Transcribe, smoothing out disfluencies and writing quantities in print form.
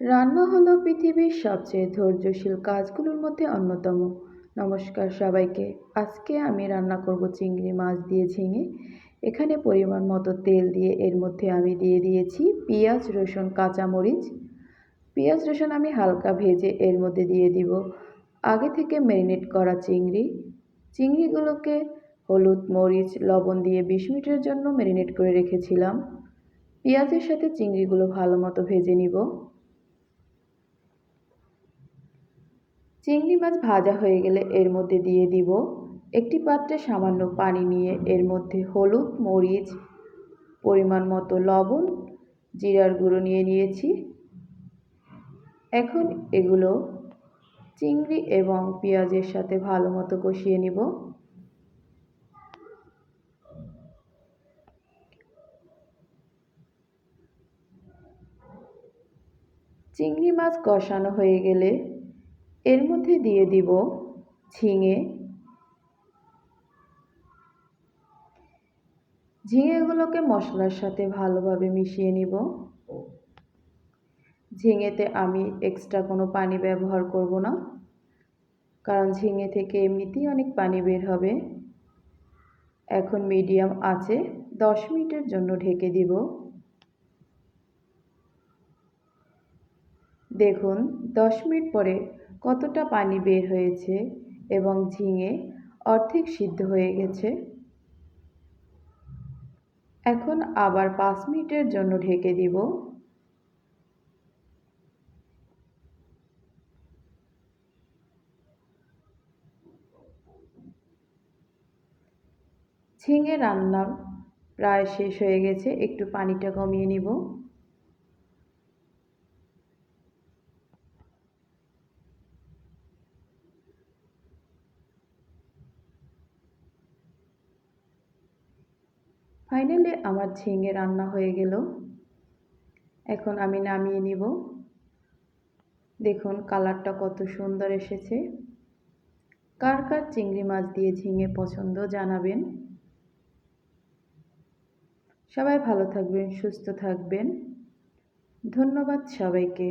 রান্না হলো পৃথিবীর সবচেয়ে ধৈর্যশীল কাজগুলোর মধ্যে অন্যতম। নমস্কার সবাইকে। আজকে আমি রান্না করব চিংড়ি মাছ দিয়ে ঝিঙে। এখানে পরিমাণ মতো তেল দিয়ে এর মধ্যে আমি দিয়ে দিয়েছি পেঁয়াজ, রসুন, কাঁচামরিচ। পেঁয়াজ রসুন আমি হালকা ভেজে এর মধ্যে দিয়ে দিব আগে থেকে ম্যারিনেট করা চিংড়ি। চিংড়িগুলোকে হলুদ, মরিচ, লবণ দিয়ে 20 মিনিটের জন্য ম্যারিনেট করে রেখেছিলাম। পেঁয়াজের সাথে চিংড়িগুলো ভালো মতো ভেজে নিব। চিংড়ি মাছ ভাজা হয়ে গেলে এর মধ্যে দিয়ে দিব একটি পাত্রে সামান্য পানি নিয়ে এর মধ্যে হলুদ, মরিচ, পরিমাণ মতো লবণ, জিরার গুঁড়ো নিয়ে নিয়েছি। এখন এগুলো চিংড়ি এবং পেঁয়াজের সাথে ভালো মতো কষিয়ে নিব। চিংড়ি মাছ কষানো হয়ে গেলে এর মধ্যে দিয়ে দিব ঝিঙে। ঝিঙেগুলোকে মশলার সাথে ভালোভাবে মিশিয়ে নিব। ঝিঙেতে আমি এক্সট্রা কোনো পানি ব্যবহার করব না, কারণ ঝিঙে থেকে এমনিতেই অনেক পানি বের হবে। এখন মিডিয়াম আঁচে 10 মিনিটের জন্য ঢেকে দিব। দেখুন 10 মিনিট পরে কতটা পানি বের হয়েছে এবং ঝিঙে অর্ধেক সিদ্ধ হয়ে গেছে। এখন আবার 5 মিনিটের জন্য ঢেকে দিব। ঝিঙে রান্না প্রায় শেষ হয়ে গেছে, একটু পানিটা কমিয়ে নিব। ফাইনালি আমার ঝিঙে রান্না হয়ে গেল। এখন আমি নামিয়ে নিব। দেখুন কালারটা কত সুন্দর এসেছে। কার কার চিংড়ি মাছ দিয়ে ঝিঙে পছন্দ জানাবেন। সবাই ভালো থাকবেন, সুস্থ থাকবেন। ধন্যবাদ সবাইকে।